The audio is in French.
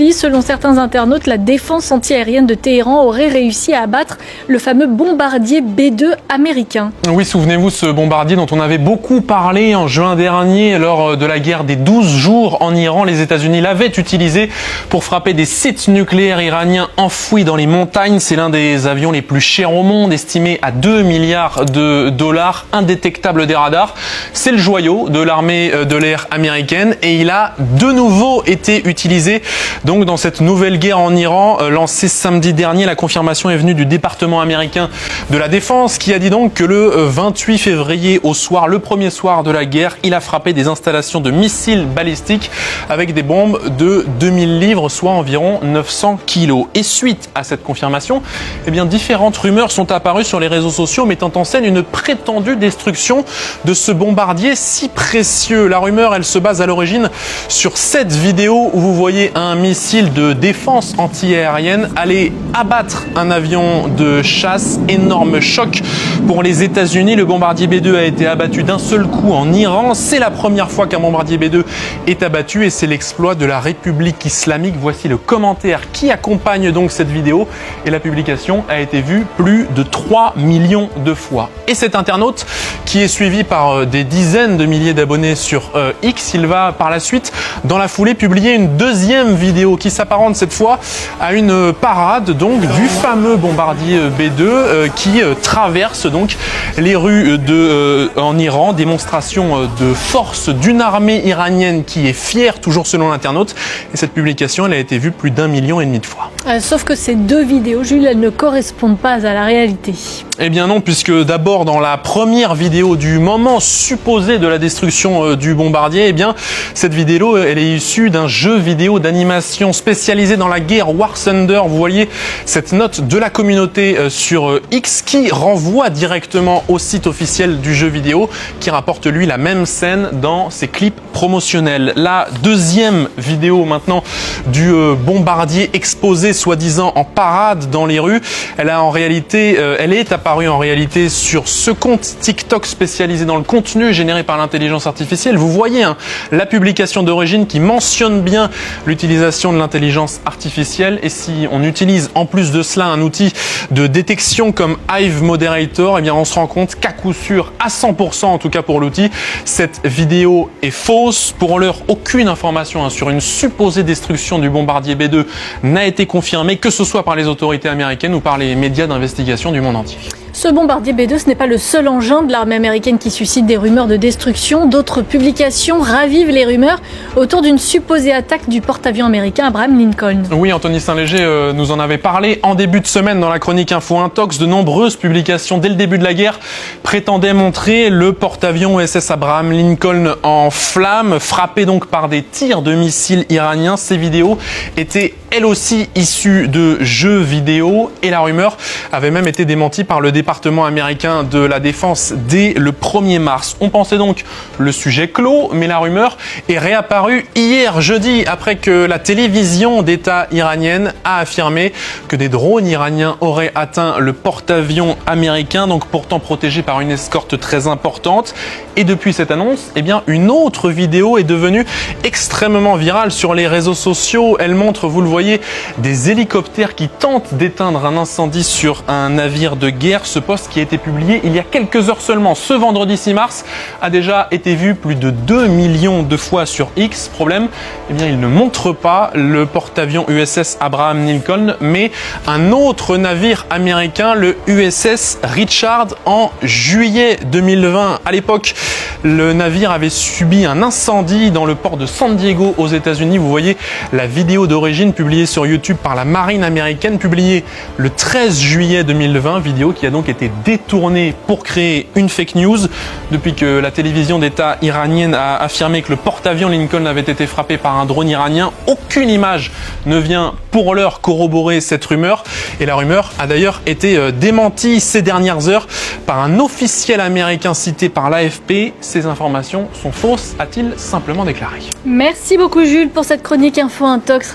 Selon certains internautes, la défense antiaérienne de Téhéran aurait réussi à abattre le fameux bombardier B-2 américain. Oui, souvenez-vous, ce bombardier dont on avait beaucoup parlé en juin dernier lors de la guerre des 12 jours en Iran. Les États-Unis l'avaient utilisé pour frapper des sites nucléaires iraniens enfouis dans les montagnes. C'est l'un des avions les plus chers au monde, estimé à 2 milliards de dollars, indétectable des radars. C'est le joyau de l'armée de l'air américaine et il a de nouveau été utilisé donc dans cette nouvelle guerre en Iran lancée samedi dernier. La confirmation est venue du département américain de la défense qui a dit donc que le 28 février au soir, le premier soir de la guerre, il a frappé des installations de missiles balistiques avec des bombes de 2000 livres, soit environ 900 kilos. Et suite à cette confirmation, eh bien, différentes rumeurs sont apparues sur les réseaux sociaux mettant en scène une prétendue destruction de ce bombardier si précieux. La rumeur, elle se base à l'origine sur cette vidéo où vous voyez un missile de défense anti-aérienne aller abattre un avion de chasse. Énorme choc pour les États-Unis. Le bombardier B-2 a été abattu d'un seul coup en Iran. C'est la première fois qu'un bombardier B-2 est abattu et c'est l'exploit de la République islamique. Voici le commentaire qui accompagne donc cette vidéo et la publication a été vue plus de 3 millions de fois. Et cet internaute qui est suivi par des dizaines de milliers d'abonnés sur X, il va par la suite dans la foulée publier une deuxième vidéo qui s'apparente cette fois à une parade donc du fameux bombardier B-2 qui traverse donc les rues en Iran, démonstration de force d'une armée iranienne qui est fière, toujours selon l'internaute. Et cette publication, elle a été vue plus d'1,5 million de fois. Sauf que ces deux vidéos, Jules, elles ne correspondent pas à la réalité. Eh bien non, puisque d'abord dans la première vidéo du moment supposé de la destruction du bombardier, eh bien cette vidéo, elle est issue d'un jeu vidéo d'animation spécialisé dans la guerre War Thunder. Vous voyez cette note de la communauté sur X qui renvoie directement au site officiel du jeu vidéo qui rapporte lui la même scène dans ses clips promotionnels. La deuxième vidéo maintenant du bombardier exposé soi-disant en parade dans les rues, elle est apparue en réalité sur ce compte TikTok spécialisé dans le contenu généré par l'intelligence artificielle. Vous voyez la publication d'origine qui mentionne bien l'utilisation de l'intelligence artificielle et si on utilise en plus de cela un outil de détection comme Hive Moderator, eh bien on se rend compte qu'à coup sûr, à 100% en tout cas pour l'outil, cette vidéo est fausse. Pour l'heure, aucune information sur une supposée destruction du bombardier B-2 n'a été confirmée, que ce soit par les autorités américaines ou par les médias d'investigation du monde entier. Ce bombardier B-2, ce n'est pas le seul engin de l'armée américaine qui suscite des rumeurs de destruction. D'autres publications ravivent les rumeurs autour d'une supposée attaque du porte-avions américain Abraham Lincoln. Oui, Anthony Saint-Léger nous en avait parlé en début de semaine dans la chronique Info Intox. De nombreuses publications dès le début de la guerre prétendaient montrer le porte-avions USS Abraham Lincoln en flammes, frappé donc par des tirs de missiles iraniens. Ces vidéos étaient elles aussi issues de jeux vidéo et la rumeur avait même été démentie par le département américain de la défense dès le 1er mars. On pensait donc le sujet clos, mais la rumeur est réapparue hier jeudi après que la télévision d'État iranienne a affirmé que des drones iraniens auraient atteint le porte-avions américain, donc pourtant protégé par une escorte très importante. Et depuis cette annonce, eh bien, une autre vidéo est devenue extrêmement virale sur les réseaux sociaux. Elle montre, vous le voyez, des hélicoptères qui tentent d'éteindre un incendie sur un navire de guerre. Ce post qui a été publié il y a quelques heures seulement, ce vendredi 6 mars, a déjà été vu plus de 2 millions de fois sur X. Problème, eh bien, il ne montre pas le porte-avions USS Abraham Lincoln, mais un autre navire américain, le USS Richard, en juillet 2020. À l'époque, le navire avait subi un incendie dans le port de San Diego aux États-Unis. Vous voyez la vidéo d'origine publiée sur YouTube par la marine américaine, publiée le 13 juillet 2020, vidéo qui a donc été détournée pour créer une fake news. Depuis que la télévision d'État iranienne a affirmé que le porte-avions Lincoln avait été frappé par un drone iranien, aucune image ne vient pour l'heure corroborer cette rumeur. Et la rumeur a d'ailleurs été démentie ces dernières heures par un officiel américain cité par l'AFP. Ces informations sont fausses, a-t-il simplement déclaré. Merci beaucoup Jules pour cette chronique Info Intox.